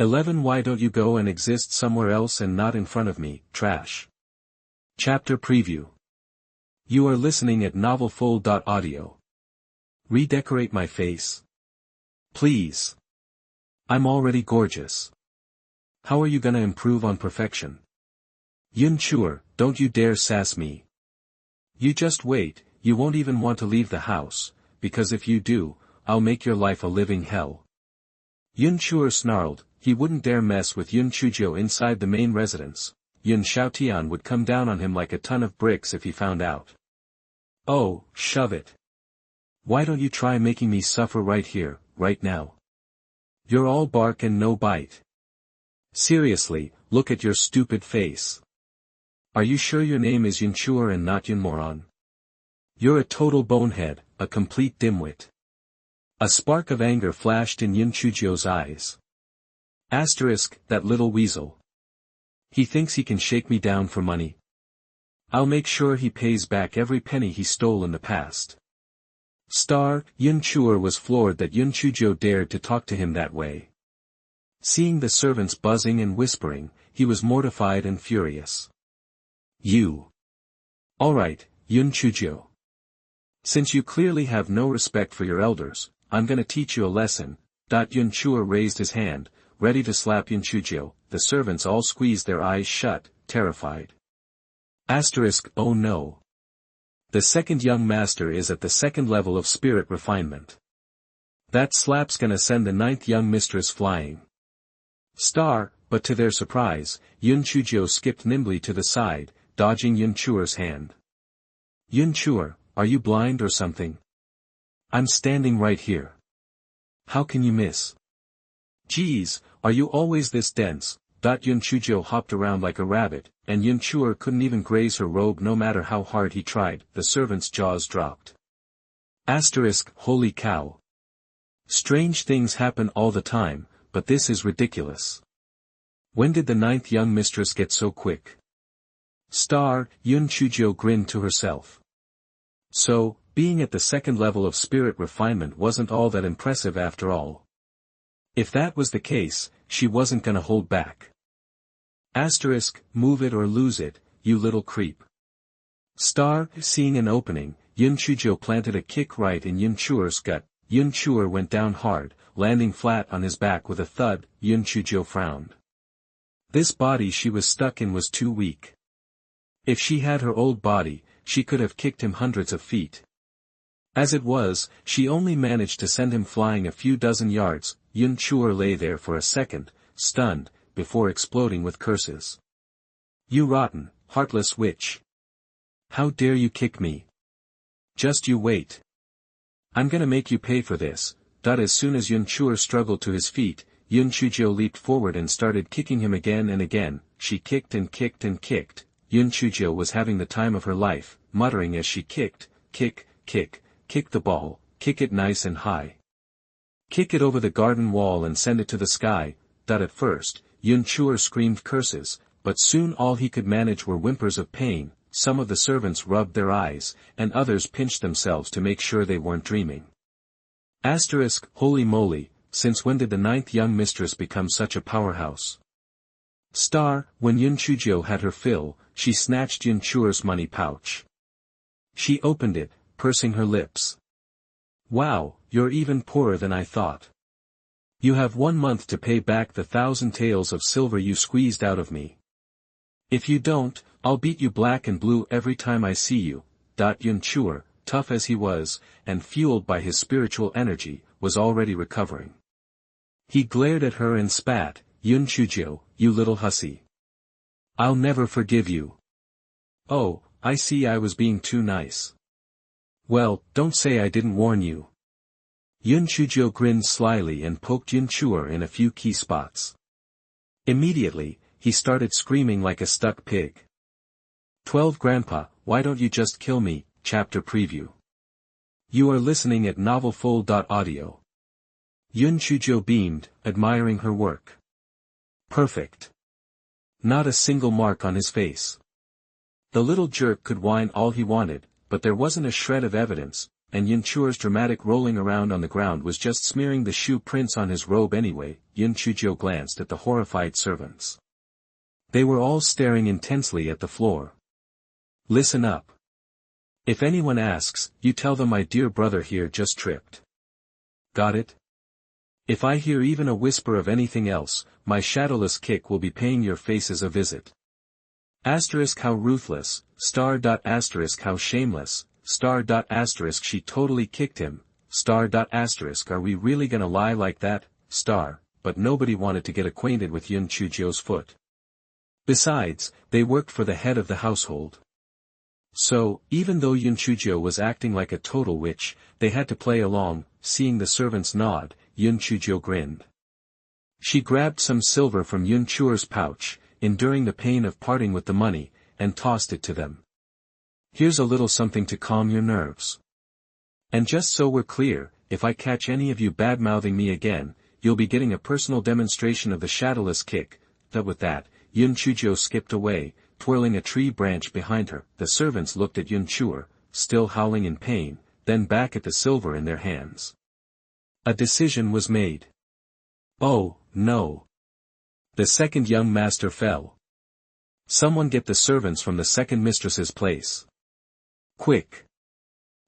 11 Why don't you go and exist somewhere else and not in front of me, trash? Chapter Preview. You are listening at novelfull.audio. Redecorate my face? Please. I'm already gorgeous. How are you gonna improve on perfection? Yun Chujiu, don't you dare sass me. You just wait, you won't even want to leave the house, because if you do, I'll make your life a living hell. Yun Chujiu snarled. He wouldn't dare mess with Yun Chujiu inside the main residence. Yun Xiaotian would come down on him like a ton of bricks if he found out. Oh, shove it. Why don't you try making me suffer right here, right now? You're all bark and no bite. Seriously, look at your stupid face. Are you sure your name is Yun Chujiu and not Yun Moron? You're a total bonehead, a complete dimwit. A spark of anger flashed in Yun Chujiu's eyes. That little weasel. He thinks he can shake me down for money. I'll make sure he pays back every penny he stole in the past. Yun Chujiu was floored that Yun Chujiu dared to talk to him that way. Seeing the servants buzzing and whispering, he was mortified and furious. You. Alright, Yun Chujiu. Since you clearly have no respect for your elders, I'm gonna teach you a lesson. Yun Chujiu raised his hand, ready to slap Yun Chujiu. The servants all squeezed their eyes shut, terrified. Oh no. The second young master is at the second level of spirit refinement. That slap's gonna send the ninth young mistress flying. But to their surprise, Yun Chujiu skipped nimbly to the side, dodging Yun Chujiu's hand. Yun Chujiu, are you blind or something? I'm standing right here. How can you miss? Geez, are you always this dense? Yun Chujiu hopped around like a rabbit, and Yun Chujiu couldn't even graze her robe no matter how hard he tried. The servant's jaws dropped. Holy cow. Strange things happen all the time, but this is ridiculous. When did the ninth young mistress get so quick? Yun Chujiu grinned to herself. So, being at the second level of spirit refinement wasn't all that impressive after all. If that was the case, she wasn't gonna hold back. Move it or lose it, you little creep. Seeing an opening, Yun Chujiu planted a kick right in Yun Chujiu's gut. Yun Chujiu went down hard, landing flat on his back with a thud. Yun Chujiu frowned. This body she was stuck in was too weak. If she had her old body, she could have kicked him hundreds of feet. As it was, she only managed to send him flying a few dozen yards. Yun Chujiu lay there for a second, stunned, before exploding with curses. You rotten, heartless witch. How dare you kick me? Just you wait. I'm gonna make you pay for this. As soon as Yun Chujiu struggled to his feet, Yun Chujiu leaped forward and started kicking him again and again. She kicked and kicked and kicked. Yun Chujiu was having the time of her life, muttering as she kicked, kick the ball, kick it nice and high. Kick it over the garden wall and send it to the sky. At first, Yun Chujiu screamed curses, but soon all he could manage were whimpers of pain. Some of the servants rubbed their eyes, and others pinched themselves to make sure they weren't dreaming. Holy moly, since when did the ninth young mistress become such a powerhouse? When Yun Chujiu had her fill, she snatched Yun Chujiu's money pouch. She opened it, pursing her lips. Wow, you're even poorer than I thought. You have 1 month to pay back the 1,000 taels of silver you squeezed out of me. If you don't, I'll beat you black and blue every time I see you. Yun Chujiu, tough as he was, and fueled by his spiritual energy, was already recovering. He glared at her and spat. Yun Chujiu, you little hussy. I'll never forgive you. Oh, I see I was being too nice. Well, don't say I didn't warn you. Yun Chujiu grinned slyly and poked Yun Chujiu in a few key spots. Immediately, he started screaming like a stuck pig. 12 Grandpa, why don't you just kill me? Chapter Preview. You are listening at novelfull.audio. Yun Chujiu beamed, admiring her work. Perfect. Not a single mark on his face. The little jerk could whine all he wanted, but there wasn't a shred of evidence. and Yun Chujiu's dramatic rolling around on the ground was just smearing the shoe prints on his robe anyway. Yun Chujiu glanced at the horrified servants. They were all staring intensely at the floor. Listen up. If anyone asks, you tell them my dear brother here just tripped. Got it? If I hear even a whisper of anything else, my shadowless kick will be paying your faces a visit. Asterisk how ruthless, asterisk how shameless, asterisk she totally kicked him, asterisk are we really gonna lie like that, but nobody wanted to get acquainted with Yun Chujiu's foot. Besides, they worked for the head of the household. So, even though Yun Chujiu was acting like a total witch, they had to play along. Seeing the servants nod, Yun Chujiu grinned. She grabbed some silver from Yun Chujiu's pouch, enduring the pain of parting with the money, and tossed it to them. Here's a little something to calm your nerves. And just so we're clear, if I catch any of you bad-mouthing me again, you'll be getting a personal demonstration of the shadowless kick. With that, Yun Chujiu skipped away, twirling a tree branch behind her. The servants looked at Yun Chujiu, still howling in pain, then back at the silver in their hands. A decision was made. Oh, no. The second young master fell. Someone get the servants from the second mistress's place. Quick.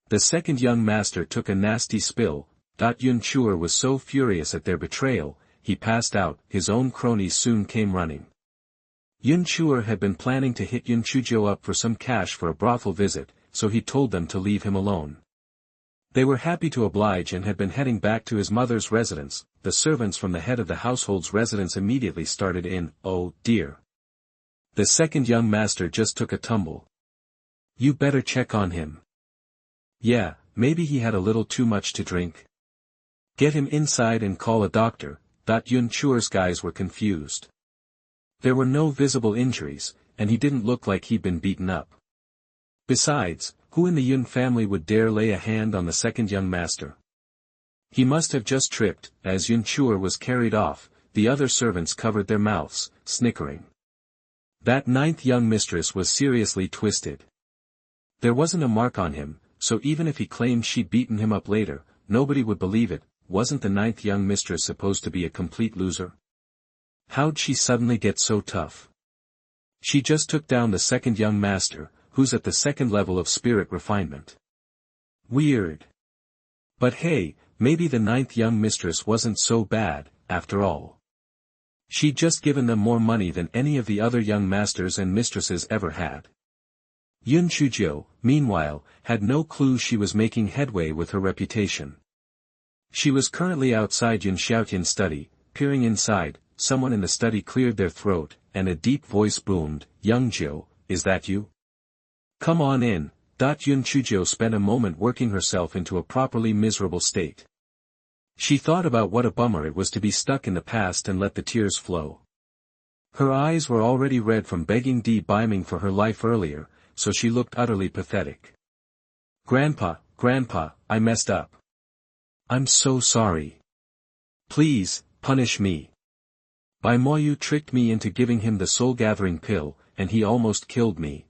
The second young master took a nasty spill. Yun Chujiu was so furious at their betrayal, he passed out. His own cronies soon came running. Yun Chujiu had been planning to hit Yun Chujiu up for some cash for a brothel visit, so he told them to leave him alone. They were happy to oblige and had been heading back to his mother's residence. The servants from the head of the household's residence immediately started in. Oh, dear. The second young master just took a tumble. You better check on him. Yeah, maybe he had a little too much to drink. Get him inside and call a doctor. Yun Chujiu's guys were confused. There were no visible injuries, and he didn't look like he'd been beaten up. Besides, who in the Yun family would dare lay a hand on the second young master? He must have just tripped. As Yun Chujiu was carried off, the other servants covered their mouths, snickering. That ninth young mistress was seriously twisted. There wasn't a mark on him, so even if he claimed she'd beaten him up later, nobody would believe it. Wasn't the ninth young mistress supposed to be a complete loser? How'd she suddenly get so tough? She just took down the second young master, who's at the second level of spirit refinement. Weird. But hey, maybe the ninth young mistress wasn't so bad, after all. She'd just given them more money than any of the other young masters and mistresses ever had. Yun Chujiu, meanwhile, had no clue she was making headway with her reputation. She was currently outside Yun Xiaotian's study, peering inside. Someone in the study cleared their throat, and a deep voice boomed, "Young Jiu, is that you? Come on in." Yun Chujiu spent a moment working herself into a properly miserable state. She thought about what a bummer it was to be stuck in the past and let the tears flow. Her eyes were already red from begging beiming for her life earlier, so she looked utterly pathetic. Grandpa, I messed up. I'm so sorry. Please, punish me. Moyu tricked me into giving him the soul-gathering pill, and he almost killed me.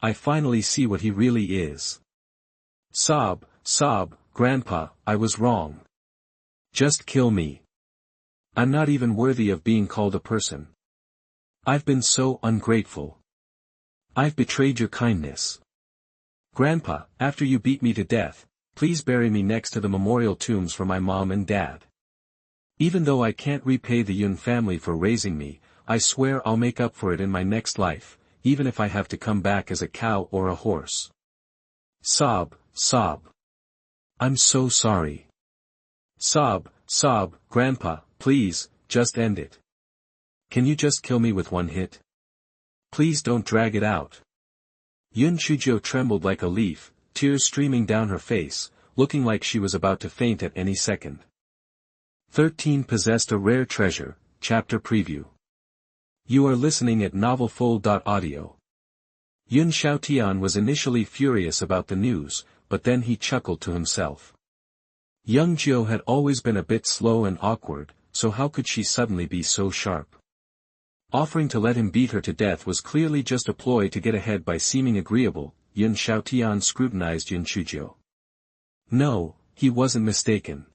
I finally see what he really is. Sob, Grandpa, I was wrong. Just kill me. I'm not even worthy of being called a person. I've been so ungrateful. I've betrayed your kindness. Grandpa, after you beat me to death, please bury me next to the memorial tombs for my mom and dad. Even though I can't repay the Yun family for raising me, I swear I'll make up for it in my next life, even if I have to come back as a cow or a horse. Sob. I'm so sorry. Sob, Grandpa, please, just end it. Can you just kill me with one hit? Please don't drag it out. Yun Chujiu trembled like a leaf, tears streaming down her face, looking like she was about to faint at any second. 13 Possessed a Rare Treasure, Chapter Preview. You are listening at novelfull.audio. Yun Xiaotian was initially furious about the news, but then he chuckled to himself. Young Jiu had always been a bit slow and awkward, so how could she suddenly be so sharp? Offering to let him beat her to death was clearly just a ploy to get ahead by seeming agreeable. Yun Xiaotian scrutinized Yun Chujiu. No, he wasn't mistaken.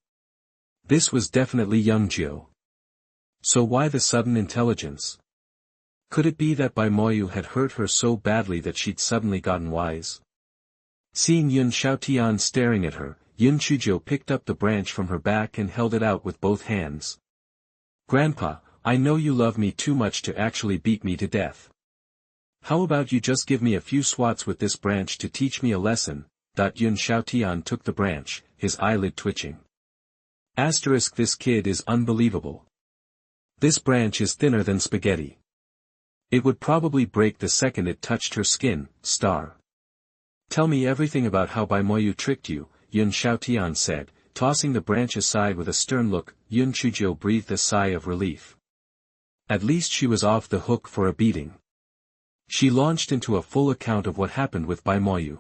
This was definitely Yun Chujiu. So why the sudden intelligence? Could it be that Bai Moyu had hurt her so badly that she'd suddenly gotten wise? Seeing Yun Xiaotian staring at her, Yun Chujiu picked up the branch from her back and held it out with both hands. Grandpa, I know you love me too much to actually beat me to death. How about you just give me a few swats with this branch to teach me a lesson? Yun Xiaotian took the branch, his eyelid twitching. Asterisk, this kid is unbelievable. This branch is thinner than spaghetti. It would probably break the second it touched her skin. Tell me everything about how Bai Moyu tricked you, Yun Xiaotian said, tossing the branch aside with a stern look. Yun Chujiu breathed a sigh of relief. At least she was off the hook for a beating. She launched into a full account of what happened with Bai Moyu.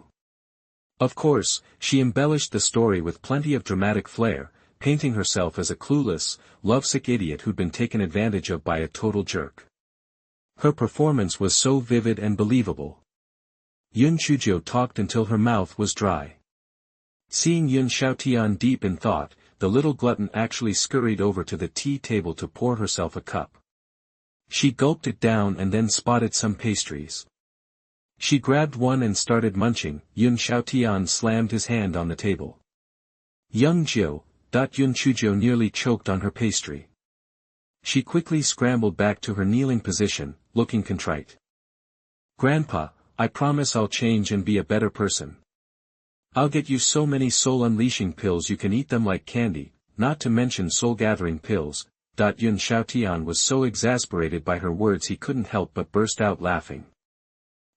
Of course, she embellished the story with plenty of dramatic flair, painting herself as a clueless, lovesick idiot who'd been taken advantage of by a total jerk. Her performance was so vivid and believable. Yun Chujiu talked until her mouth was dry. Seeing Yun Xiaotian deep in thought, the little glutton actually scurried over to the tea table to pour herself a cup. She gulped it down and then spotted some pastries. She grabbed one and started munching. Yun Xiaotian slammed his hand on the table. Yun Chujiu nearly choked on her pastry. She quickly scrambled back to her kneeling position, looking contrite. Grandpa, I promise I'll change and be a better person. I'll get you so many soul-unleashing pills you can eat them like candy, not to mention soul-gathering pills. Yun Xiaotian was so exasperated by her words he couldn't help but burst out laughing.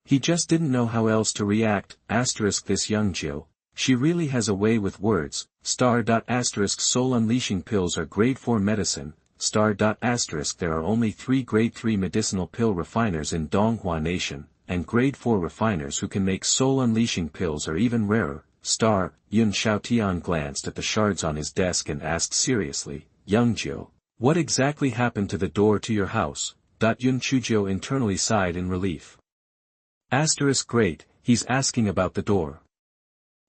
He just didn't know how else to react. This Yun Chujiu, she really has a way with words. Soul-unleashing pills are grade 4 medicine. There are only 3 grade 3 medicinal pill refiners in Donghua Nation, and grade 4 refiners who can make soul-unleashing pills are even rarer. Yun Xiaotian glanced at the shards on his desk and asked seriously, Yun Chujiu, what exactly happened to the door to your house? Yun Chujiu internally sighed in relief. Great, he's asking about the door.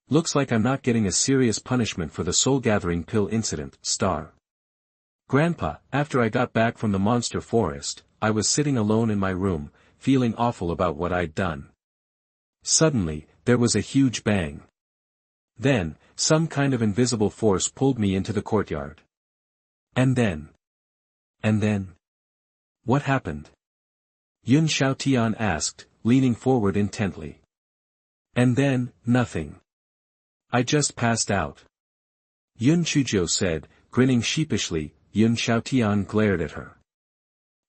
Looks like I'm not getting a serious punishment for the soul-gathering pill incident. Grandpa, after I got back from the monster forest, I was sitting alone in my room, feeling awful about what I'd done. Suddenly, there was a huge bang. Then, some kind of invisible force pulled me into the courtyard. And then? What happened? Yun Xiaotian asked, leaning forward intently. And then, nothing. I just passed out. Yun Chujiu said, grinning sheepishly. Yun Xiaotian glared at her.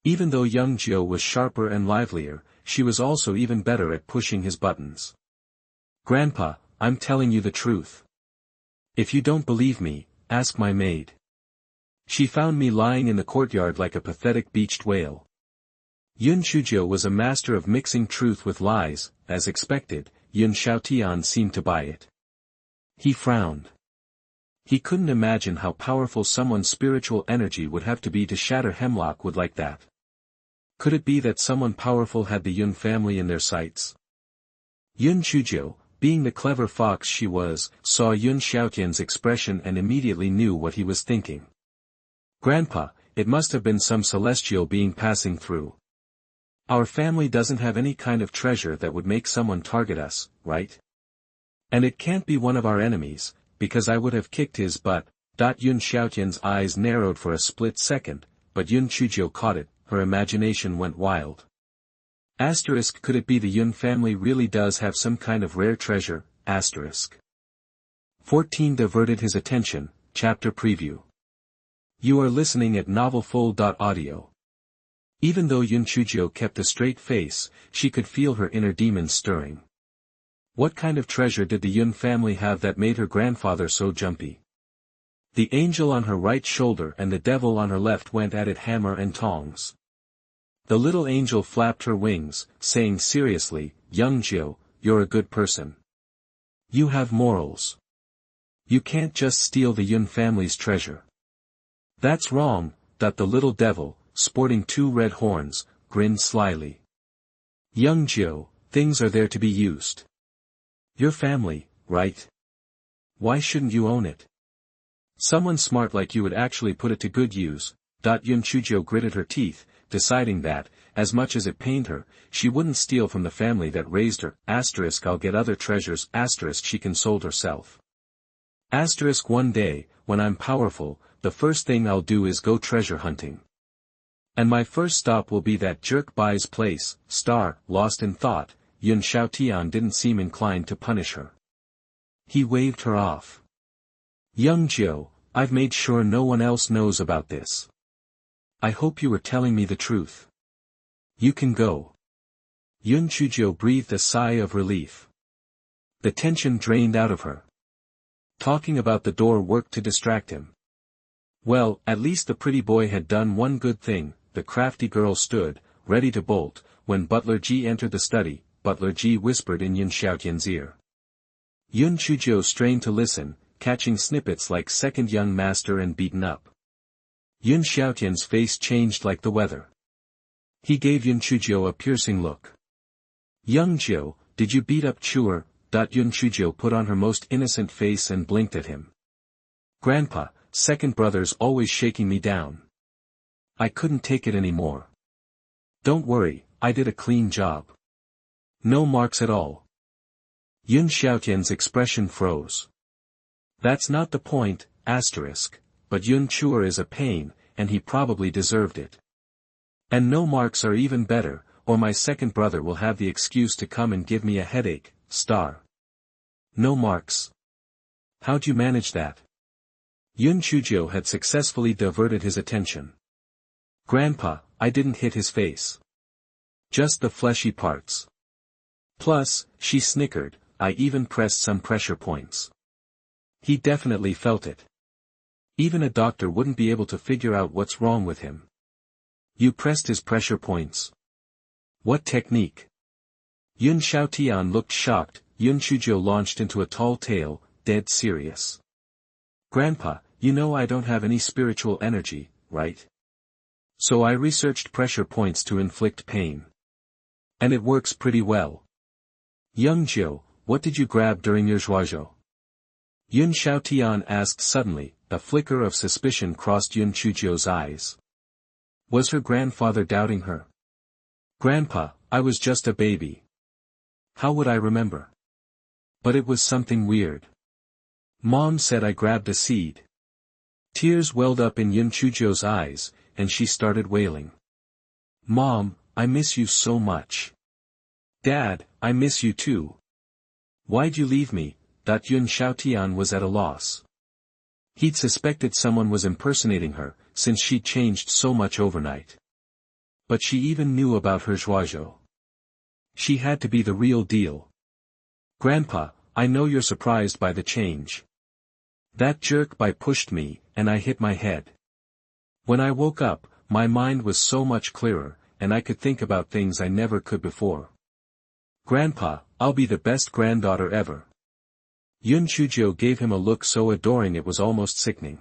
Even though Yun Chujiu was sharper and livelier, she was also even better at pushing his buttons. Grandpa, I'm telling you the truth. If you don't believe me, ask my maid. She found me lying in the courtyard like a pathetic beached whale. Yun Chujiu was a master of mixing truth with lies. As expected, Yun Xiaotian seemed to buy it. He frowned. He couldn't imagine how powerful someone's spiritual energy would have to be to shatter hemlock wood like that. Could it be that someone powerful had the Yun family in their sights? Yun Chujiu, being the clever fox she was, saw Yun Xiaotian's expression and immediately knew what he was thinking. Grandpa, it must have been some celestial being passing through. Our family doesn't have any kind of treasure that would make someone target us, right? And it can't be one of our enemies, because I would have kicked his butt. Yun Xiaotian's eyes narrowed for a split second, but Yun Chujiu caught it. Her imagination went wild. Could it be the Yun family really does have some kind of rare treasure? 14 diverted his attention. Chapter preview. You are listening at novelfull.audio. Even though Yun Chujiu kept a straight face, she could feel her inner demons stirring. What kind of treasure did the Yun family have that made her grandfather so jumpy? The angel on her right shoulder and the devil on her left went at it hammer and tongs. The little angel flapped her wings, saying seriously, Yun Chujiu, you're a good person. You have morals. You can't just steal the Yun family's treasure. That's wrong. The little devil, sporting 2 red horns, grinned slyly. Yun Chujiu, things are there to be used. Your family, right? Why shouldn't you own it? Someone smart like you would actually put it to good use. Yun Chujiu gritted her teeth, deciding that, as much as it pained her, she wouldn't steal from the family that raised her. I'll get other treasures. She consoled herself. One day, when I'm powerful, the first thing I'll do is go treasure hunting. And my first stop will be that jerk Bai's place. Lost in thought, Yun Chujiu didn't seem inclined to punish her. He waved her off. Young Jiu, I've made sure no one else knows about this. I hope you were telling me the truth. You can go. Yun Chujiu breathed a sigh of relief. The tension drained out of her. Talking about the door worked to distract him. Well, at least the pretty boy had done one good thing. The crafty girl stood, ready to bolt, when Butler Ji entered the study. Butler Ji whispered in Yun Chujiu's ear. Yun Chujiu strained to listen, catching snippets like second young master and beaten up. Yun Chujiu's face changed like the weather. He gave Yun Chujiu a piercing look. Young Jiu, did you beat up Chuer? Yun Chujiu put on her most innocent face and blinked at him. Grandpa, second brother's always shaking me down. I couldn't take it anymore. Don't worry, I did a clean job. No marks at all. Yun Chujiu's expression froze. That's not the point, but Yun Chuer is a pain, and he probably deserved it. And no marks are even better, or my second brother will have the excuse to come and give me a headache. No marks. How'd you manage that? Yun Chujiu had successfully diverted his attention. Grandpa, I didn't hit his face. Just the fleshy parts. Plus, she snickered, I even pressed some pressure points. He definitely felt it. Even a doctor wouldn't be able to figure out what's wrong with him. You pressed his pressure points. What technique? Yun Chujiu looked shocked. Yun Chujiu launched into a tall tale, dead serious. Grandpa, you know I don't have any spiritual energy, right? So I researched pressure points to inflict pain. And it works pretty well. Young Jiu, what did you grab during your zhuazhou? Yun Chujiu asked suddenly. A flicker of suspicion crossed Yun Chujiu's eyes. Was her grandfather doubting her? Grandpa, I was just a baby. How would I remember? But it was something weird. Mom said I grabbed a seed. Tears welled up in Yun Chujiu's eyes, and she started wailing. Mom, I miss you so much. Dad, I miss you too. Why'd you leave me? Yun Chujiu was at a loss. He'd suspected someone was impersonating her, since she'd changed so much overnight. But she even knew about her zhuazhou. She had to be the real deal. Grandpa, I know you're surprised by the change. That jerk Bai pushed me, and I hit my head. When I woke up, my mind was so much clearer, and I could think about things I never could before. Grandpa, I'll be the best granddaughter ever. Yun Chujiu gave him a look so adoring it was almost sickening.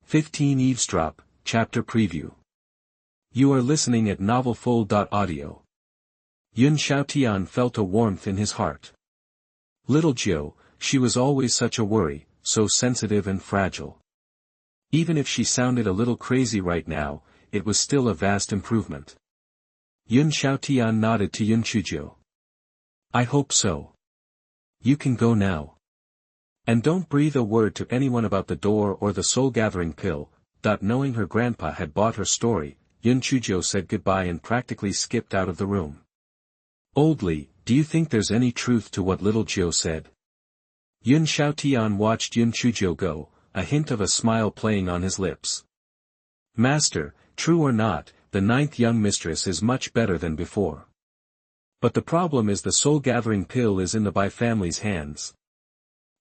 15 Eavesdrop, Chapter Preview. You are listening at novelfull.audio. Yun Chujiu felt a warmth in his heart. Little Jiu, she was always such a worry, so sensitive and fragile. Even if she sounded a little crazy right now, it was still a vast improvement. Yun Chujiu nodded to Yun Chujiu. I hope so. You can go now. And don't breathe a word to anyone about the door or the soul-gathering pill. Knowing her grandpa had bought her story, Yun Chujiu said goodbye and practically skipped out of the room. Oldly, do you think there's any truth to what little Jiu said? Yun Chujiu watched Yun Chujiu go, a hint of a smile playing on his lips. Master, true or not, the ninth young mistress is much better than before. But the problem is the soul-gathering pill is in the Bai family's hands.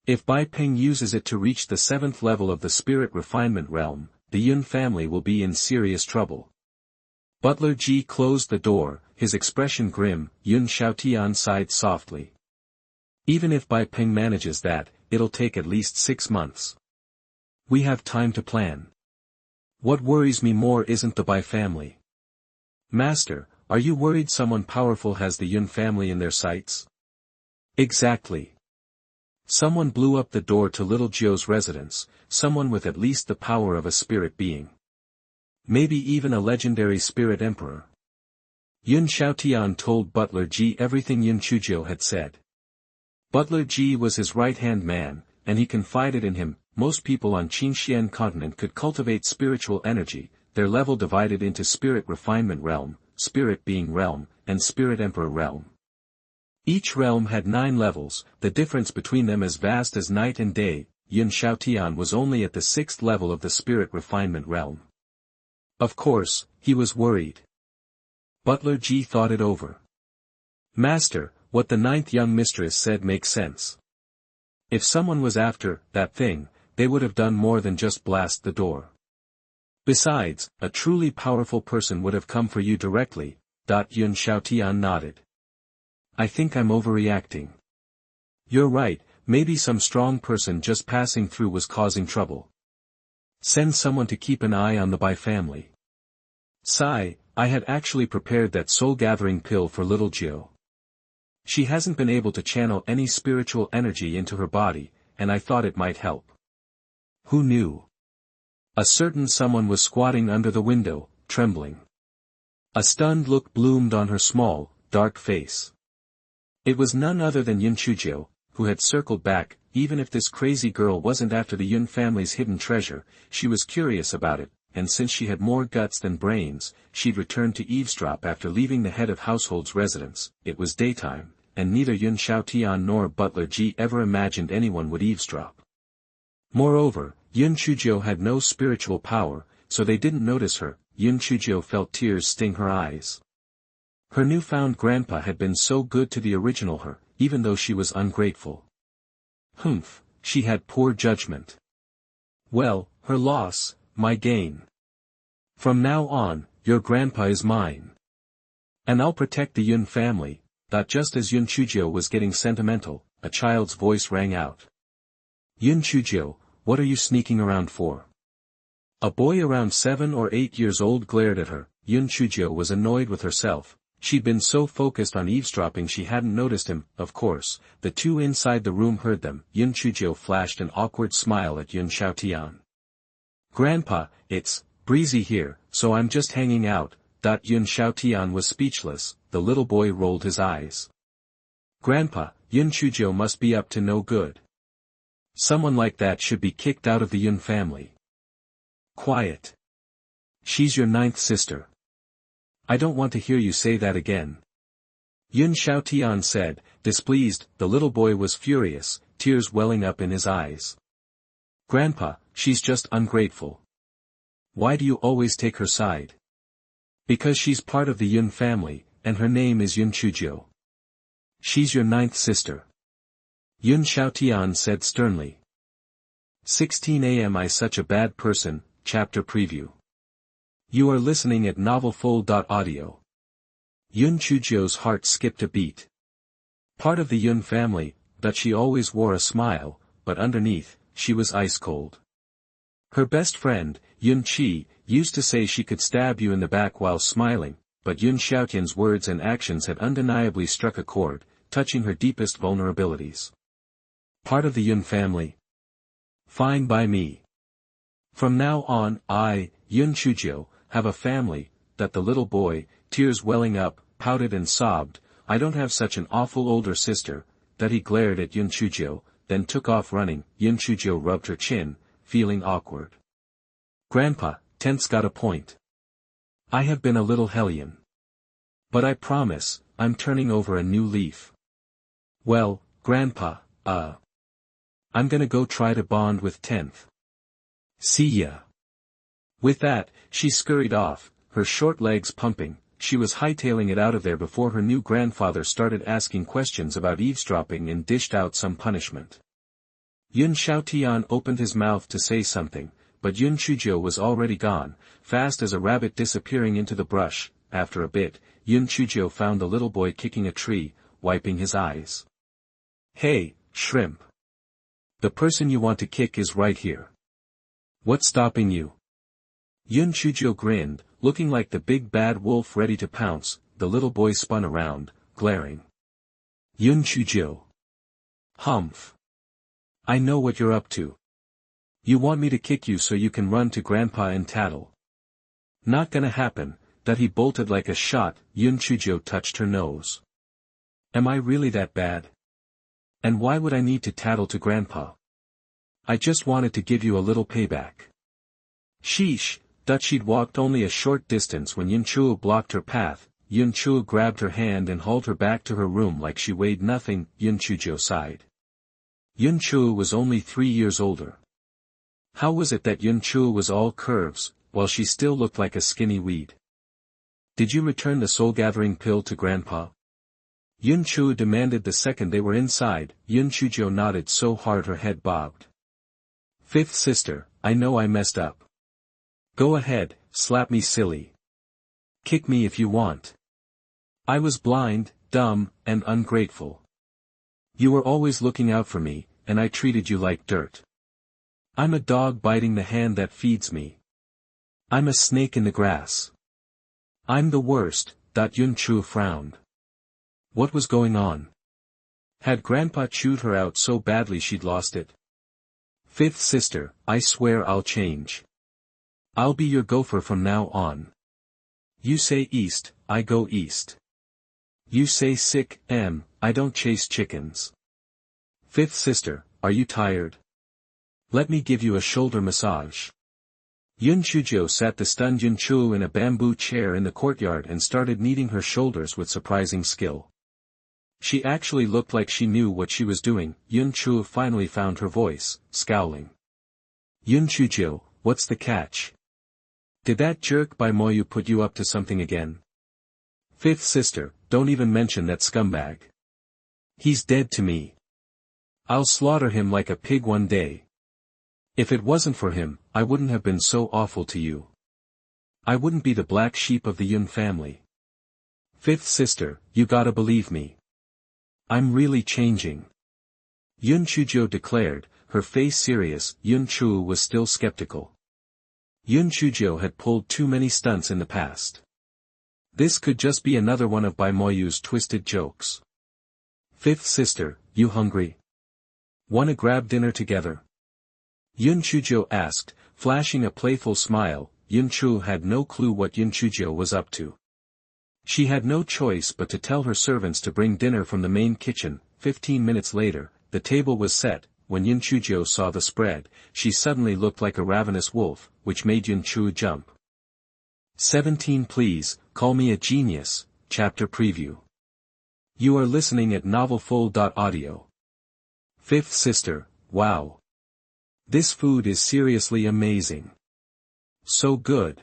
If Bai Ping uses it to reach the 7th level of the spirit refinement realm, the Yun family will be in serious trouble. Butler Ji closed the door, his expression grim. Yun Chujiu sighed softly. Even if Bai Ping manages that, it'll take at least 6 months. We have time to plan. What worries me more isn't the Bai family. Master, are you worried someone powerful has the Yun family in their sights? Exactly. Someone blew up the door to little Jiu's residence, someone with at least the power of a spirit being. Maybe even a legendary spirit emperor. Yun Chujiu.And told Butler Ji everything Yun Chujiu had said. Butler Ji was his right-hand man, and he confided in him. Most people on Qingxian continent could cultivate spiritual energy, their level divided into spirit refinement realm, spirit being realm, and spirit emperor realm. Each realm had 9 levels, the difference between them as vast as night and day. Yun Chujiu.And was only at the 6th level of the spirit refinement realm. Of course, he was worried. Butler Ji thought it over. Master, what the 9th young mistress said makes sense. If someone was after that thing, they would have done more than just blast the door. Besides, a truly powerful person would have come for you directly. Yun Chujiu.And nodded. I think I'm overreacting. You're right, maybe some strong person just passing through was causing trouble. Send someone to keep an eye on the Bai family. Sigh, I had actually prepared that soul-gathering pill for little Jiu. She hasn't been able to channel any spiritual energy into her body, and I thought it might help. Who knew? A certain someone was squatting under the window, trembling. A stunned look bloomed on her small, dark face. It was none other than Yun Chujiu, who had circled back. Even if this crazy girl wasn't after the Yun family's hidden treasure, she was curious about it, and since she had more guts than brains, she'd returned to Eavesdrop after leaving the head of household's residence. It was daytime, and neither Yun Chujiu.And nor Butler Ji ever imagined anyone would eavesdrop. Moreover, Yun Chujiu had no spiritual power, so they didn't notice her. Yun Chujiu felt tears sting her eyes. Her newfound grandpa had been so good to the original her, even though she was ungrateful. Humph, she had poor judgment. Well, her loss, my gain. From now on, your grandpa is mine. And I'll protect the Yun family. Just as Yun Chujiu was getting sentimental, a child's voice rang out. Yun Chujiu, what are you sneaking around for? A boy around 7 or 8 years old glared at her. Yun Chujiu was annoyed with herself. She'd been so focused on eavesdropping she hadn't noticed him. Of course, the two inside the room heard them. Yun Chujiu flashed an awkward smile at Yun Chujiu.And. Grandpa, it's breezy here, so I'm just hanging out. Yun Chujiu.And was speechless. The little boy rolled his eyes. Grandpa, Yun Chujiu must be up to no good. Someone like that should be kicked out of the Yun family. Quiet. She's your 9th sister. I don't want to hear you say that again. Yun Chujiu.And said, displeased. The little boy was furious, tears welling up in his eyes. Grandpa, she's just ungrateful. Why do you always take her side? Because she's part of the Yun family, and her name is Yun Chujiu. She's your 9th sister. Yun Chujiu.And said sternly. 16 am I such a bad person. Chapter preview. You are listening at novelfull.audio. Yun Chujiu's heart skipped a beat. Part of the Yun family, but she always wore a smile, but underneath, she was ice cold. Her best friend, Yun Chi, used to say she could stab you in the back while smiling, but Yun Chujiu's words and actions had undeniably struck a chord, touching her deepest vulnerabilities. Part of the Yun family? Fine by me. From now on, I, Yun Chujiu, have a family. The little boy, tears welling up, pouted and sobbed. I don't have such an awful older sister. He glared at Yun Chujiu, then took off running. Yun Chujiu rubbed her chin, feeling awkward. Grandpa, Tent's got a point. I have been a little hellion. But I promise, I'm turning over a new leaf. Well, Grandpa, I'm gonna go try to bond with Tenth. See ya. With that, she scurried off, her short legs pumping. She was hightailing it out of there before her new grandfather started asking questions about eavesdropping and dished out some punishment. Yun Chujiu.And opened his mouth to say something, but Yun Chujiu was already gone, fast as a rabbit disappearing into the brush. After a bit, Yun Chujiu found the little boy kicking a tree, wiping his eyes. Hey, shrimp. The person you want to kick is right here. What's stopping you? Yun Chujiu grinned, looking like the big bad wolf ready to pounce. The little boy spun around, glaring. Yun Chujiu. Humph. I know what you're up to. You want me to kick you so you can run to Grandpa and tattle. Not gonna happen. That he bolted like a shot. Yun Chujiu touched her nose. Am I really that bad? And why would I need to tattle to Grandpa? I just wanted to give you a little payback. Sheesh. She'd walked only a short distance when Yun Chujiu blocked her path. Yun Chujiu grabbed her hand and hauled her back to her room like she weighed nothing. Yun Chujiu sighed. Yun Chujiu was only 3 years older. How was it that Yun Chujiu was all curves, while she still looked like a skinny weed? Did you return the soul-gathering pill to Grandpa? Yun Chujiu demanded the second they were inside. Yun Chujiu nodded so hard her head bobbed. Fifth sister, I know I messed up. Go ahead, slap me silly. Kick me if you want. I was blind, dumb, and ungrateful. You were always looking out for me, and I treated you like dirt. I'm a dog biting the hand that feeds me. I'm a snake in the grass. I'm the worst. Yun Chujiu frowned. What was going on? Had Grandpa chewed her out so badly she'd lost it? Fifth sister, I swear I'll change. I'll be your gopher from now on. You say east, I go east. You say sick, I don't chase chickens. Fifth sister, are you tired? Let me give you a shoulder massage. Yun Chujiu sat the stunned Yun Chujiu in a bamboo chair in the courtyard and started kneading her shoulders with surprising skill. She actually looked like she knew what she was doing. Yun Chujiu finally found her voice, scowling. Yun Chujiu, what's the catch? Did that jerk by Moyu put you up to something again? Fifth sister, don't even mention that scumbag. He's dead to me. I'll slaughter him like a pig one day. If it wasn't for him, I wouldn't have been so awful to you. I wouldn't be the black sheep of the Yun family. Fifth sister, you gotta believe me. I'm really changing. Yun Chujiu declared, her face serious. Yun Chujiu was still skeptical. Yun Chujiu had pulled too many stunts in the past. This could just be another one of Bai Moyu's twisted jokes. Fifth sister, you hungry? Wanna grab dinner together? Yun Chujiu asked, flashing a playful smile. Yun Chujiu had no clue what Yun Chujiu was up to. She had no choice but to tell her servants to bring dinner from the main kitchen. 15 minutes later, the table was set. When Yun Chujiu saw the spread, she suddenly looked like a ravenous wolf, which made Yun Chujiu jump. 17 Please, call me a genius. Chapter Preview. You are listening at novelfull.audio. Fifth sister, wow. This food is seriously amazing. So good.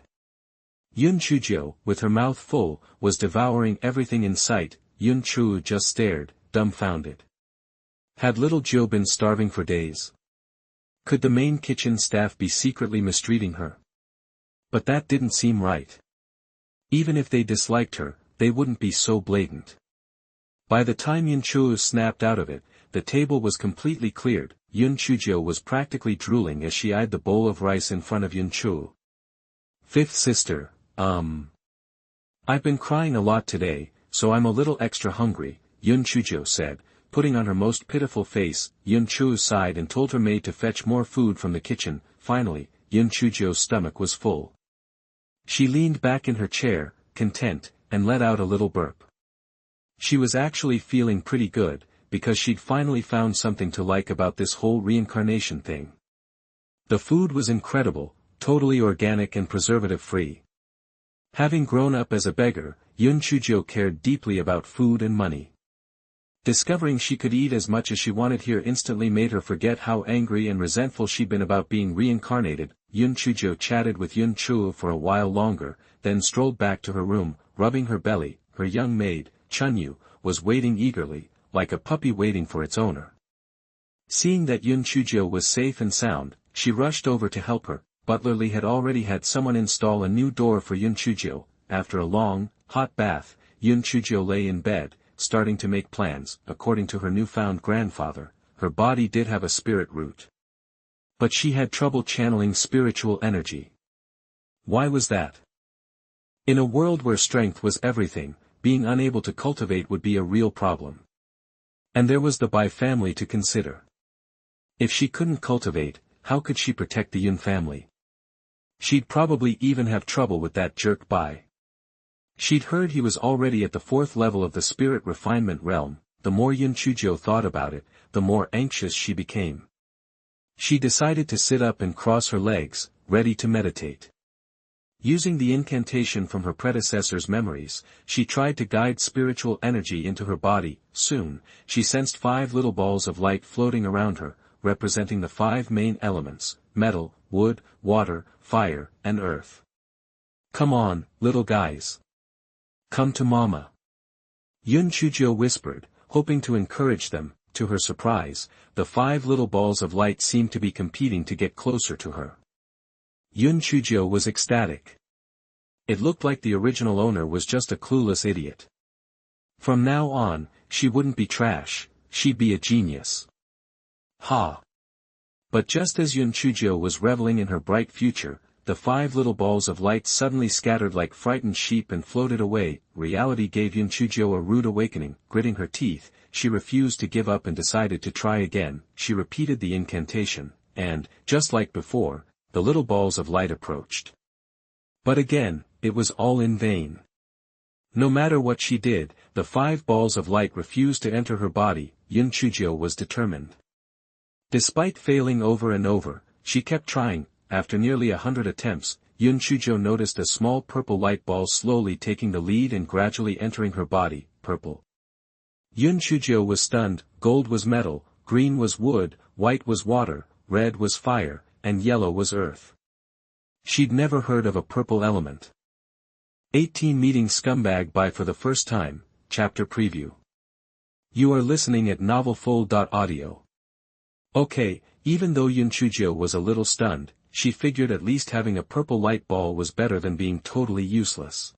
Yun Chujiu, with her mouth full, was devouring everything in sight. Yun Chujiu just stared, dumbfounded. Had little Jiu been starving for days? Could the main kitchen staff be secretly mistreating her? But that didn't seem right. Even if they disliked her, they wouldn't be so blatant. By the time Yun Chujiu snapped out of it, the table was completely cleared. Yun Chujiu was practically drooling as she eyed the bowl of rice in front of Yun Chujiu. Fifth sister, I've been crying a lot today, so I'm a little extra hungry, Yun Chujiu said, putting on her most pitiful face. Yun Chujiu sighed and told her maid to fetch more food from the kitchen. Finally, Yun Chujiu's stomach was full. She leaned back in her chair, content, and let out a little burp. She was actually feeling pretty good, because she'd finally found something to like about this whole reincarnation thing. The food was incredible, totally organic and preservative-free. Having grown up as a beggar, Yun Chujiu cared deeply about food and money. Discovering she could eat as much as she wanted here instantly made her forget how angry and resentful she'd been about being reincarnated. Yun Chujiu chatted with Yun Chujiu for a while longer, then strolled back to her room, rubbing her belly. Her young maid, Chunyu, was waiting eagerly, like a puppy waiting for its owner. Seeing that Yun Chujiu was safe and sound, she rushed over to help her. Butler Lee had already had someone install a new door for Yun Chujiu. After a long, hot bath, Yun Chujiu lay in bed, starting to make plans. According to her newfound grandfather, her body did have a spirit root. But she had trouble channeling spiritual energy. Why was that? In a world where strength was everything, being unable to cultivate would be a real problem. And there was the Bai family to consider. If she couldn't cultivate, how could she protect the Yun family? She'd probably even have trouble with that jerk Bai. She'd heard he was already at the 4th level of the spirit refinement realm. The more Yun Chujiu thought about it, the more anxious she became. She decided to sit up and cross her legs, ready to meditate. Using the incantation from her predecessor's memories, she tried to guide spiritual energy into her body. Soon, she sensed 5 little balls of light floating around her, representing the 5 main elements: metal, wood, water, fire, and earth. "Come on, little guys. Come to mama," Yun Chujiu whispered, hoping to encourage them. To her surprise, the 5 little balls of light seemed to be competing to get closer to her. Yun Chujiu was ecstatic. It looked like the original owner was just a clueless idiot. From now on, she wouldn't be trash, she'd be a genius. Ha! But just as Yun Chujiu was reveling in her bright future, the 5 little balls of light suddenly scattered like frightened sheep and floated away. Reality gave Yun Chujiu a rude awakening. Gritting her teeth, she refused to give up and decided to try again. She repeated the incantation, and, just like before, the little balls of light approached. But again, it was all in vain. No matter what she did, the 5 balls of light refused to enter her body. Yun Chujiu was determined. Despite failing over and over, she kept trying. After nearly 100 attempts, Yun Chujiu noticed a small purple light ball slowly taking the lead and gradually entering her body. Purple. Yun Chujiu was stunned. Gold was metal, green was wood, white was water, red was fire, and yellow was earth. She'd never heard of a purple element. 18 Meeting Scumbag by for the first time. Chapter Preview. You are listening at novelfull.audio. Okay, even though Yun Chujiu was a little stunned, she figured at least having a purple light ball was better than being totally useless.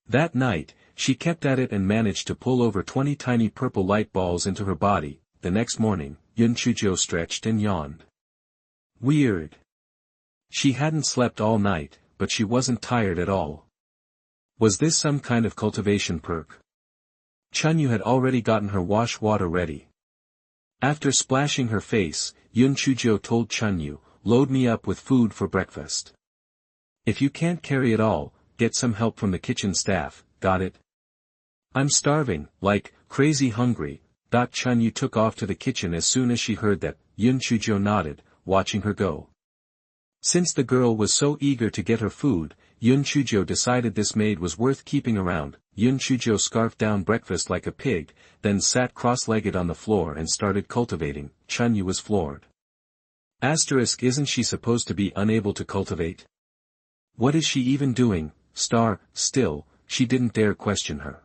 That night, she kept at it and managed to pull over 20 tiny purple light balls into her body. The next morning, Yun Chujiu stretched and yawned. Weird. She hadn't slept all night, but she wasn't tired at all. Was this some kind of cultivation perk? Xuanhuan had already gotten her wash water ready. After splashing her face, Yun Chujiu told Xuanhuan, "Load me up with food for breakfast. If you can't carry it all, get some help from the kitchen staff, got it? I'm starving, like, crazy hungry." Xuanhuan took off to the kitchen as soon as she heard that. Yun Chujiu nodded, watching her go. Since the girl was so eager to get her food, Yun Chujiu decided this maid was worth keeping around. Yun Chujiu scarfed down breakfast like a pig, then sat cross-legged on the floor and started cultivating. Xuanhuan was floored. Isn't she supposed to be unable to cultivate? What is she even doing? Still, she didn't dare question her.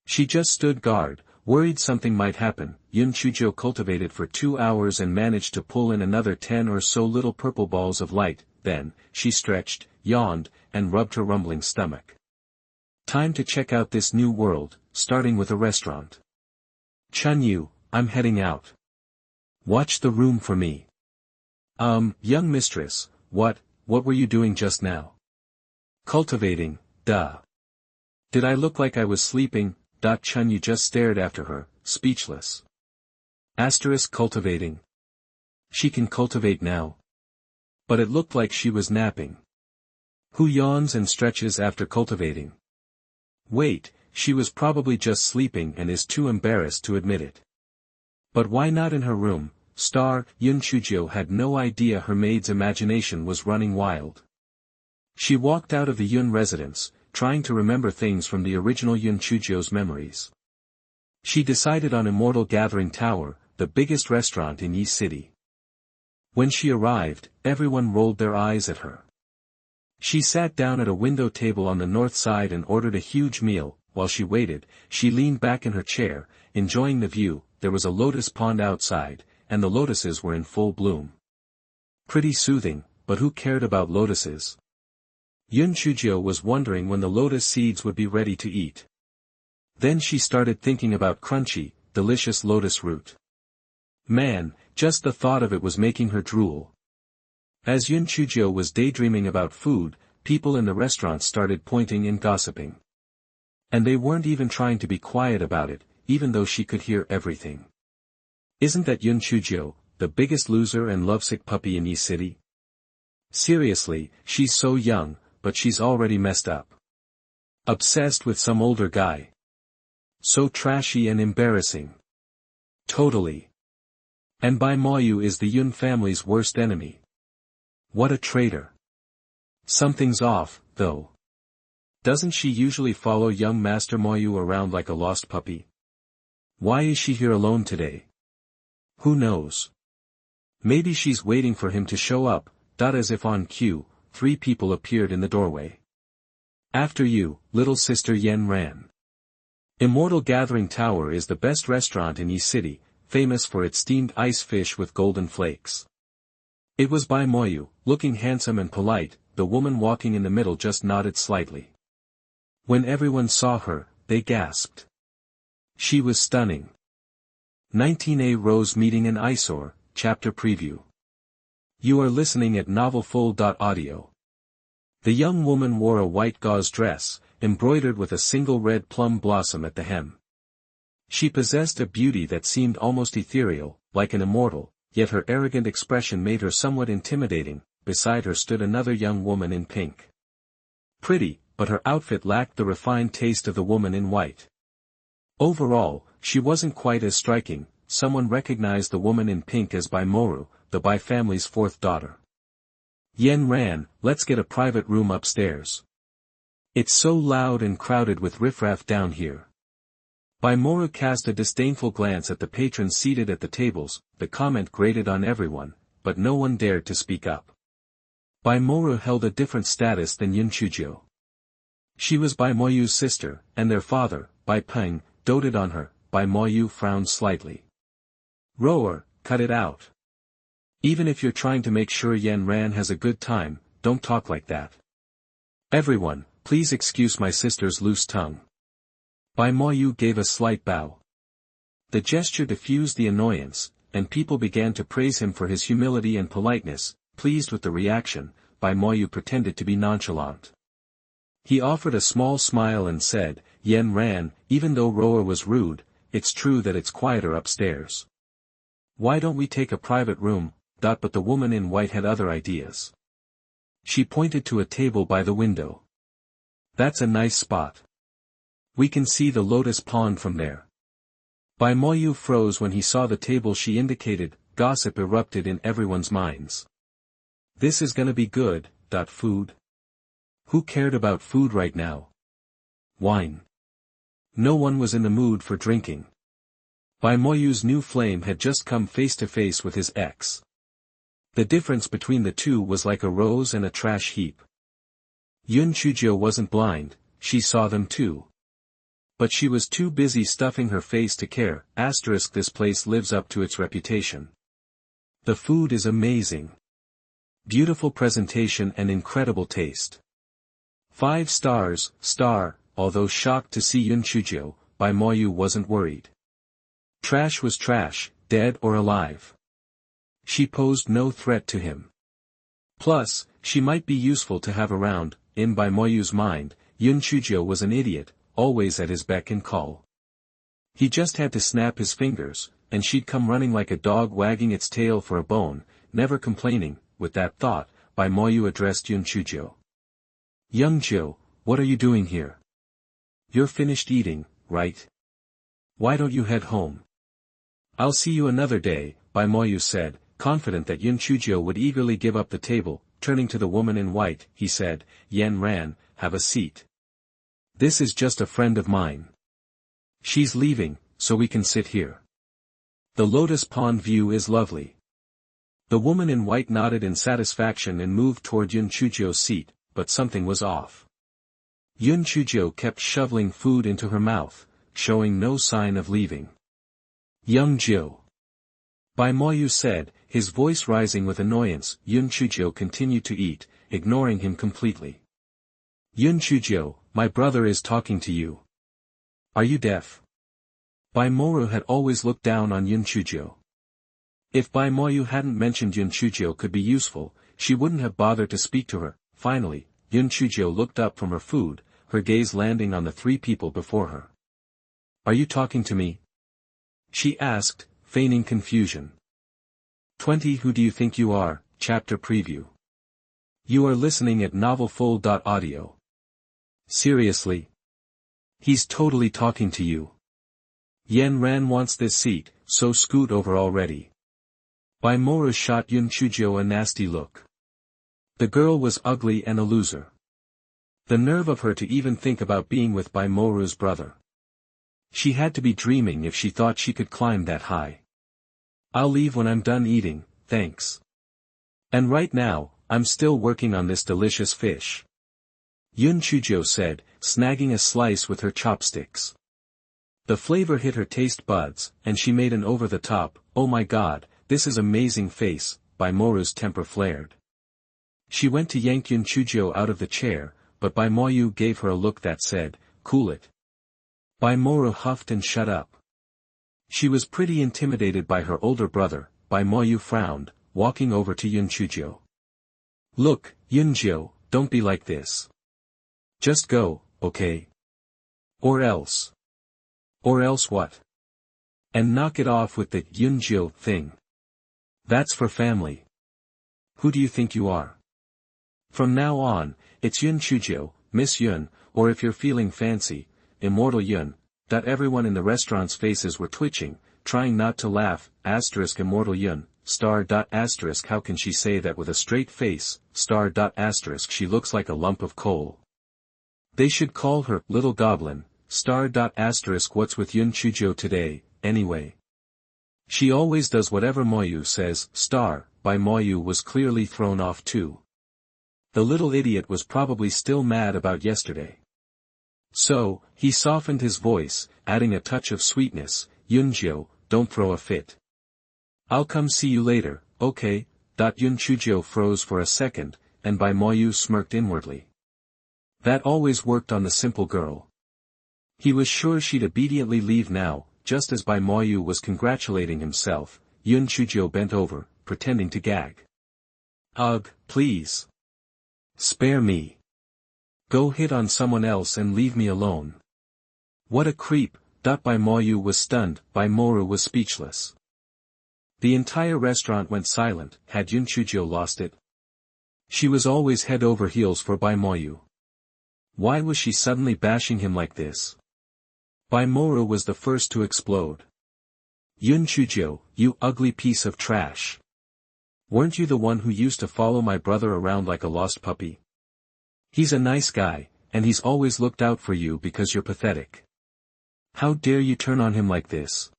She just stood guard, worried something might happen. Yun Chujiu cultivated for 2 hours and managed to pull in another 10 or so little purple balls of light. Then, she stretched, yawned, and rubbed her rumbling stomach. Time to check out this new world, starting with a restaurant. Xuanhuan, I'm heading out. Watch the room for me. Young mistress, what were you doing just now? Cultivating, duh. Did I look like I was sleeping? Xuanhuan just stared after her, speechless. Cultivating. She can cultivate now. But it looked like she was napping. Who yawns and stretches after cultivating? Wait, she was probably just sleeping and is too embarrassed to admit it. But why not in her room? Yun Chujiu had no idea her maid's imagination was running wild. She walked out of the Yun residence, trying to remember things from the original Yun Chujiu's memories. She decided on Immortal Gathering Tower, the biggest restaurant in Yi City. When she arrived, everyone rolled their eyes at her. She sat down at a window table on the north side and ordered a huge meal. While she waited, she leaned back in her chair, enjoying the view. There was a lotus pond outside, and the lotuses were in full bloom. Pretty soothing, but who cared about lotuses? Yun Chujiu was wondering when the lotus seeds would be ready to eat. Then she started thinking about crunchy, delicious lotus root. Man, just the thought of it was making her drool. As Yun Chujiu was daydreaming about food, people in the restaurant started pointing and gossiping. And they weren't even trying to be quiet about it, even though she could hear everything. Isn't that Yun Chujiu, the biggest loser and lovesick puppy in East City? Seriously, she's so young, but she's already messed up. Obsessed with some older guy. So trashy and embarrassing. Totally. And Bai Moyu is the Yun family's worst enemy. What a traitor. Something's off, though. Doesn't she usually follow young Master Moyu around like a lost puppy? Why is she here alone today? Who knows? Maybe she's waiting for him to show up. As if on cue, 3 people appeared in the doorway. After you, little sister Yen ran. Immortal Gathering Tower is the best restaurant in East City, famous for its steamed ice fish with golden flakes. It was Bai Moyu, looking handsome and polite. The woman walking in the middle just nodded slightly. When everyone saw her, they gasped. She was stunning. 19A Rose Meeting in Eyesore, Chapter Preview. You are listening at novelfull.audio. The young woman wore a white gauze dress, embroidered with a single red plum blossom at the hem. She possessed a beauty that seemed almost ethereal, like an immortal, yet her arrogant expression made her somewhat intimidating. Beside her stood another young woman in pink. Pretty, but her outfit lacked the refined taste of the woman in white. Overall, she wasn't quite as striking. Someone recognized the woman in pink as Bai Moru, the Bai family's 4th daughter. Yen ran, let's get a private room upstairs. It's so loud and crowded with riffraff down here. Bai Moru cast a disdainful glance at the patrons seated at the tables. The comment grated on everyone, but no one dared to speak up. Bai Moru held a different status than Yun Chujiu. She was Bai Moyu's sister, and their father, Bai Peng, doted on her. Bai Moyu frowned slightly. Rower, cut it out. Even if you're trying to make sure Yen Ran has a good time, don't talk like that. Everyone, please excuse my sister's loose tongue. Bai Moyu gave a slight bow. The gesture diffused the annoyance, and people began to praise him for his humility and politeness. Pleased with the reaction, Bai Moyu pretended to be nonchalant. He offered a small smile and said, Yen Ran, even though Rower was rude, it's true that it's quieter upstairs. Why don't we take a private room? But the woman in white had other ideas. She pointed to a table by the window. That's a nice spot. We can see the lotus pond from there. Bai Moyu froze when he saw the table she indicated. Gossip erupted in everyone's minds. This is gonna be good. Food? Who cared about food right now? Wine. No one was in the mood for drinking. Bai Moyu's new flame had just come face to face with his ex. The difference between the two was like a rose and a trash heap. Yun Chujiu wasn't blind, she saw them too. But she was too busy stuffing her face to care. This place lives up to its reputation. The food is amazing. Beautiful presentation and incredible taste. 5 stars, star. Although shocked to see Yun Chujiu, Bai Moyu wasn't worried. Trash was trash, dead or alive. She posed no threat to him. Plus, she might be useful to have around. In Bai Moyu's mind, Yun Chujiu was an idiot, always at his beck and call. He just had to snap his fingers, and she'd come running like a dog wagging its tail for a bone, never complaining. With that thought, Bai Moyu addressed Yun Chujiu. Young Jiu, what are you doing here? You're finished eating, right? Why don't you head home? I'll see you another day, Bai Moyu said, confident that Yun Chujiu would eagerly give up the table. Turning to the woman in white, he said, Yen Ran, have a seat. This is just a friend of mine. She's leaving, so we can sit here. The lotus pond view is lovely. The woman in white nodded in satisfaction and moved toward Yun Chujiu's seat, but something was off. Yun Chujiu kept shoveling food into her mouth, showing no sign of leaving. Young Jiu. Bai Moyu said, his voice rising with annoyance. Yun Chujiu continued to eat, ignoring him completely. Yun Chujiu, my brother is talking to you. Are you deaf? Bai Moru had always looked down on Yun Chujiu. If Bai Moyu hadn't mentioned Yun Chujiu could be useful, she wouldn't have bothered to speak to her. Finally, Yun Chujiu looked up from her food, her gaze landing on the 3 people before her. Are you talking to me? She asked, feigning confusion. 20 Who do you think you are? Chapter Preview. You are listening at novelfull.audio. Seriously? He's totally talking to you. Ran wants this seat, so scoot over already. Baimora shot Yun Chujiu a nasty look. The girl was ugly and a loser. The nerve of her to even think about being with Baimoru's brother. She had to be dreaming if she thought she could climb that high. I'll leave when I'm done eating, thanks. And right now, I'm still working on this delicious fish. Yun Chujiu said, snagging a slice with her chopsticks. The flavor hit her taste buds, and she made an over-the-top, "Oh my god, this is amazing" face. Baimoru's temper flared. She went to yank Yun Chujiu out of the chair, but Baimoru gave her a look that said, "Cool it." Baimoru huffed and shut up. She was pretty intimidated by her older brother. Baimoru frowned, walking over to Yun Chujiu. "Look, Yunjiu, don't be like this. Just go, okay? Or else. Or else what? And knock it off with the Yunjiu thing. That's for family. Who do you think you are? From now on, it's Yun Chujiu, Miss Yun, or if you're feeling fancy, Immortal Yun." Everyone in the restaurant's faces were twitching, trying not to laugh. Immortal Yun, How can she say that with a straight face? She looks like a lump of coal. They should call her Little Goblin. What's with Yun Chujiu today, anyway? She always does whatever Moyu says. By Moyu was clearly thrown off too. The little idiot was probably still mad about yesterday. So, he softened his voice, adding a touch of sweetness. "Yunjiu, don't throw a fit. I'll come see you later, okay?" Yun Chujiu froze for a second, and Baimoru smirked inwardly. That always worked on the simple girl. He was sure she'd obediently leave now. Just as Baimoru was congratulating himself, Yun Chujiu bent over, pretending to gag. "Ugh, please. Spare me. Go hit on someone else and leave me alone." What a creep. Baimoru was stunned. Baimoru was speechless. The entire restaurant went silent. Had Yun Chujiu lost it? She was always head over heels for Baimoru. Why was she suddenly bashing him like this? Baimoru was the first to explode. "Yun Chujiu, you ugly piece of trash. Weren't you the one who used to follow my brother around like a lost puppy? He's a nice guy, and he's always looked out for you because you're pathetic. How dare you turn on him like this?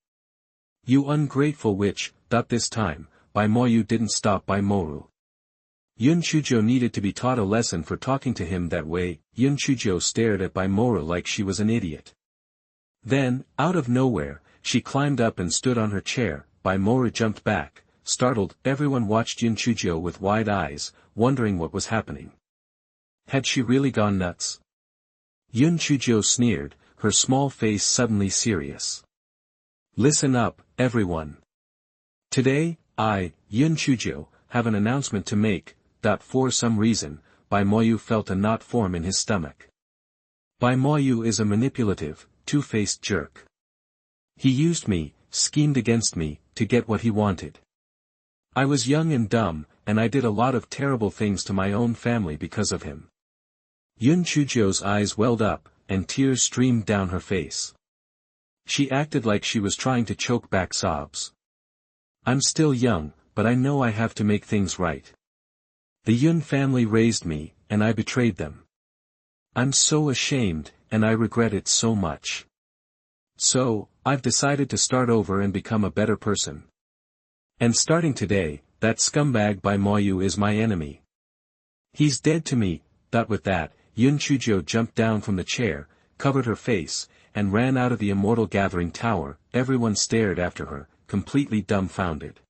You ungrateful witch." This time, Baimoru didn't stop Baimoru. Yun Chujiu needed to be taught a lesson for talking to him that way. Yun Chujiu stared at Baimoru like she was an idiot. Then, out of nowhere, she climbed up and stood on her chair. Baimoru jumped back, startled. Everyone watched Yun Chujiu with wide eyes, wondering what was happening. Had she really gone nuts? Yun Chujiu sneered, her small face suddenly serious. "Listen up, everyone. Today, I, Yun Chujiu, have an announcement to make." For some reason, Baimoru felt a knot form in his stomach. Baimoru is a manipulative, two-faced jerk. He used me, schemed against me, to get what he wanted. I was young and dumb, and I did a lot of terrible things to my own family because of him. Yun Chujiu's eyes welled up, and tears streamed down her face. She acted like she was trying to choke back sobs. "I'm still young, but I know I have to make things right. The Yun family raised me, and I betrayed them. I'm so ashamed, and I regret it so much. So, I've decided to start over and become a better person. And starting today, that scumbag Baimoru is my enemy. He's dead to me." With that, Yun Chujiu jumped down from the chair, covered her face, and ran out of the Immortal Gathering Tower. Everyone stared after her, completely dumbfounded.